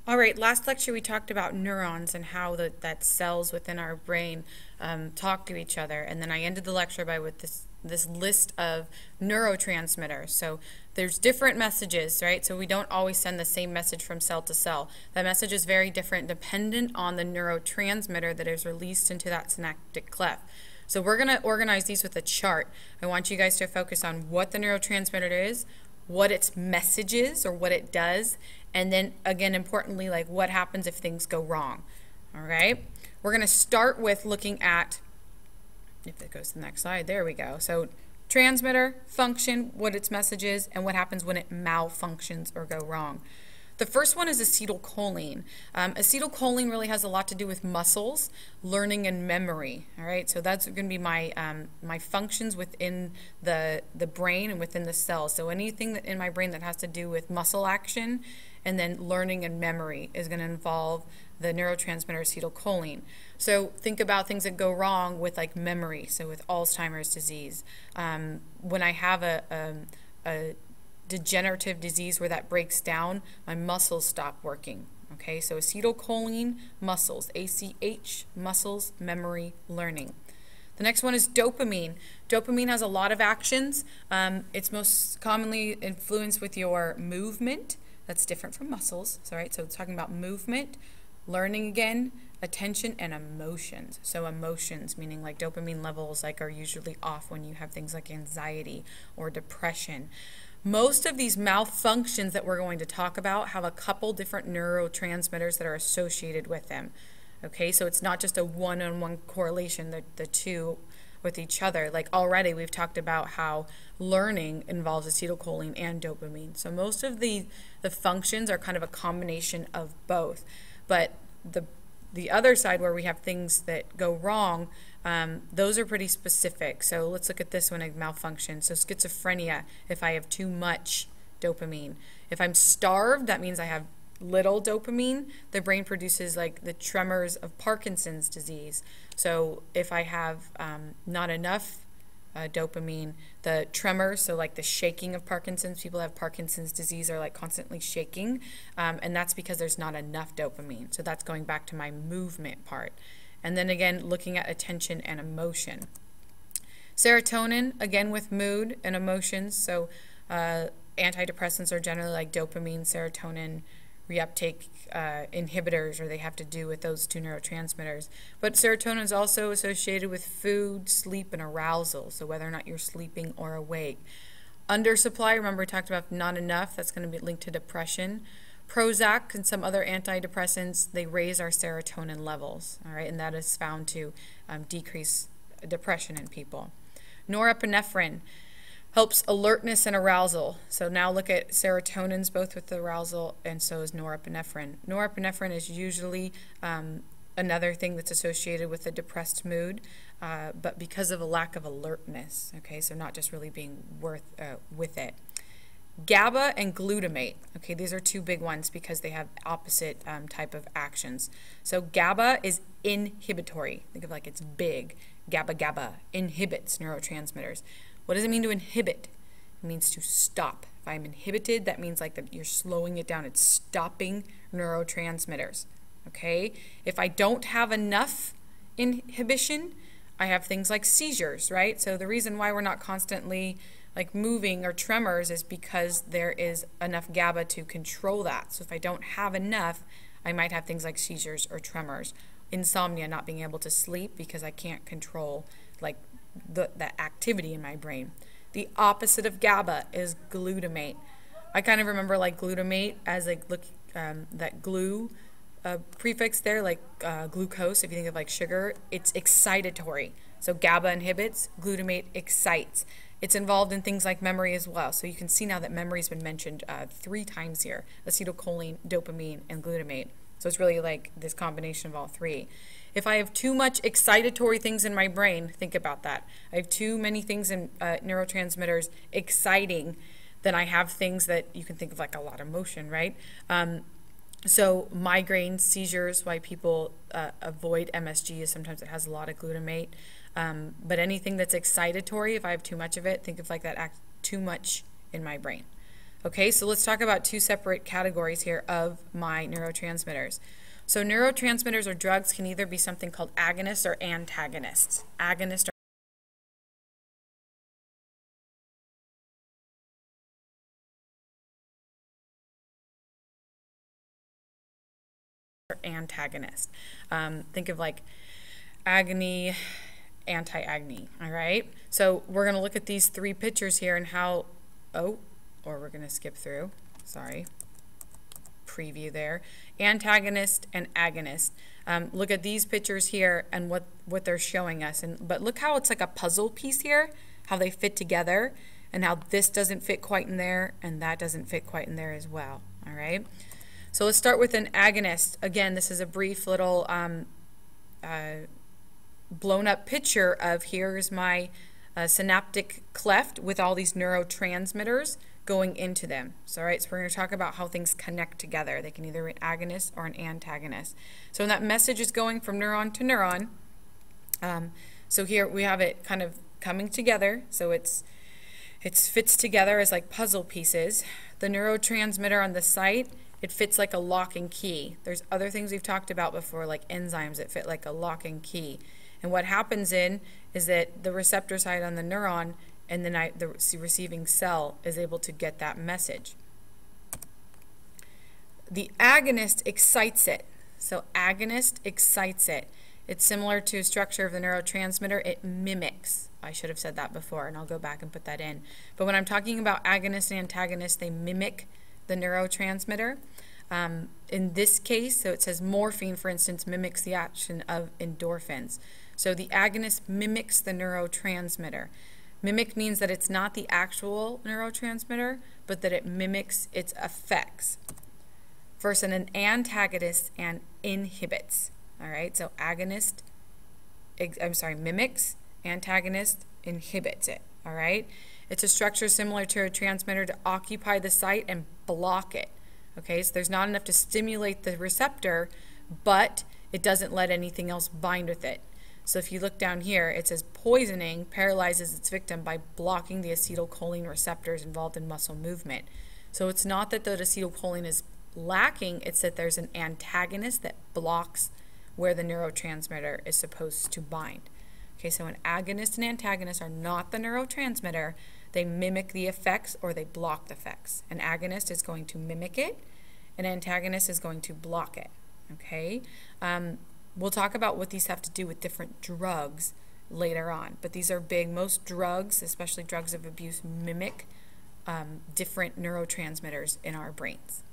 All right, last lecture we talked about neurons and how that cells within our brain talk to each other. And then I ended the lecture with this list of neurotransmitters. So there's different messages, right? So we don't always send the same message from cell to cell. That message is very different dependent on the neurotransmitter that is released into that synaptic cleft. So we're going to organize these with a chart. I want you guys to focus on what the neurotransmitter is, what its message is or what it does, and then again importantly, like what happens if things go wrong. All right, we're going to start with looking at, if it goes to the next slide, there we go. So transmitter, function, what its message is, and what happens when it malfunctions or go wrong. The first one is acetylcholine. Acetylcholine really has a lot to do with muscles, learning, and memory. All right, so that's going to be my my functions within the brain and within the cells. So anything that in my brain that has to do with muscle action and then learning and memory is going to involve the neurotransmitter acetylcholine. So think about things that go wrong with like memory. So with Alzheimer's disease, when I have a degenerative disease where that breaks down, my muscles stop working. Okay, so acetylcholine, muscles, ACH, muscles, memory, learning. The next one is dopamine. Dopamine has a lot of actions. It's most commonly influenced with your movement. That's different from muscles. So, right, so it's talking about movement, learning again, attention, and emotions. So emotions, meaning like dopamine levels like are usually off when you have things like anxiety or depression. Most of these malfunctions that we're going to talk about have a couple different neurotransmitters that are associated with them. Okay, so it's not just a one-on-one correlation, the two with each other. Like already we've talked about how learning involves acetylcholine and dopamine. So most of the functions are kind of a combination of both. But the other side where we have things that go wrong, those are pretty specific. So let's look at this one, a malfunction. So schizophrenia, if I have too much dopamine. If I'm starved, that means I have little dopamine. The brain produces like the tremors of Parkinson's disease. So if I have not enough dopamine, the tremors, so like the shaking of Parkinson's, people have Parkinson's disease are like constantly shaking, and that's because there's not enough dopamine. So that's going back to my movement part. And then again, looking at attention and emotion. Serotonin, again with mood and emotions. So antidepressants are generally like dopamine, serotonin, reuptake inhibitors, or they have to do with those two neurotransmitters. But serotonin is also associated with food, sleep, and arousal, so whether or not you're sleeping or awake. Undersupply, remember we talked about not enough, that's going to be linked to depression. Prozac and some other antidepressants, they raise our serotonin levels, all right, and that is found to decrease depression in people. Norepinephrine helps alertness and arousal. So now look at serotonins both with the arousal, and so is norepinephrine. Norepinephrine is usually another thing that's associated with a depressed mood, but because of a lack of alertness, okay, so not just really being with it. GABA and glutamate, okay, these are two big ones because they have opposite type of actions. So GABA is inhibitory. Think of like it's big. GABA inhibits neurotransmitters. What does it mean to inhibit? It means to stop. If I'm inhibited, that means like that you're slowing it down. It's stopping neurotransmitters. Okay? If I don't have enough inhibition, I have things like seizures, right? So the reason why we're not constantly like moving or tremors is because there is enough GABA to control that. So if I don't have enough, I might have things like seizures or tremors. Insomnia, not being able to sleep because I can't control like that activity in my brain. The opposite of GABA is glutamate. I kind of remember like glutamate as like that glue prefix there, like glucose. If you think of like sugar, it's excitatory. So GABA inhibits, glutamate excites. It's involved in things like memory as well. So you can see now that memory has been mentioned 3 times here: acetylcholine, dopamine, and glutamate. So it's really like this combination of all 3. If I have too much excitatory things in my brain, think about that. I have too many things in neurotransmitters exciting, then I have things that you can think of like a lot of motion, right? So migraines, seizures, why people avoid MSG is sometimes it has a lot of glutamate. But anything that's excitatory, if I have too much of it, think of like that too much in my brain. Okay, so let's talk about two separate categories here of my neurotransmitters. So neurotransmitters or drugs can either be something called agonists or antagonists. Agonists or antagonist. Think of like agony, anti-agony, all right? So we're going to look at these three pictures here and how, or we're going to skip through, sorry, preview there. Antagonist and agonist. Look at these pictures here and what they're showing us. But look how it's like a puzzle piece here, how they fit together, and how this doesn't fit quite in there and that doesn't fit quite in there as well, all right? So let's start with an agonist. Again, this is a brief little blown up picture of here's my synaptic cleft with all these neurotransmitters going into them. So, all right, so we're going to talk about how things connect together. They can either be an agonist or an antagonist. So when that message is going from neuron to neuron, so here we have it kind of coming together. So it fits together as like puzzle pieces. The neurotransmitter on the site, it fits like a lock and key. There's other things we've talked about before, like enzymes that fit like a lock and key. And what happens is that the receptor site on the neuron and then the receiving cell is able to get that message. The agonist excites it. So agonist excites it. It's similar to a structure of the neurotransmitter. It mimics. I should have said that before, and I'll go back and put that in. But when I'm talking about agonist and antagonist, they mimic the neurotransmitter. In this case, so it says morphine, for instance, mimics the action of endorphins. So the agonist mimics the neurotransmitter. Mimic means that it's not the actual neurotransmitter, but that it mimics its effects. Versus an antagonist and inhibits. All right, so mimics, antagonist inhibits it. All right, it's a structure similar to a transmitter to occupy the site and block it. Okay, so there's not enough to stimulate the receptor, but it doesn't let anything else bind with it. So if you look down here, it says poisoning paralyzes its victim by blocking the acetylcholine receptors involved in muscle movement. So it's not that the acetylcholine is lacking, it's that there's an antagonist that blocks where the neurotransmitter is supposed to bind. Okay, so an agonist and antagonist are not the neurotransmitter. They mimic the effects or they block the effects. An agonist is going to mimic it. An antagonist is going to block it. Okay? We'll talk about what these have to do with different drugs later on. But these are big. Most drugs, especially drugs of abuse, mimic different neurotransmitters in our brains.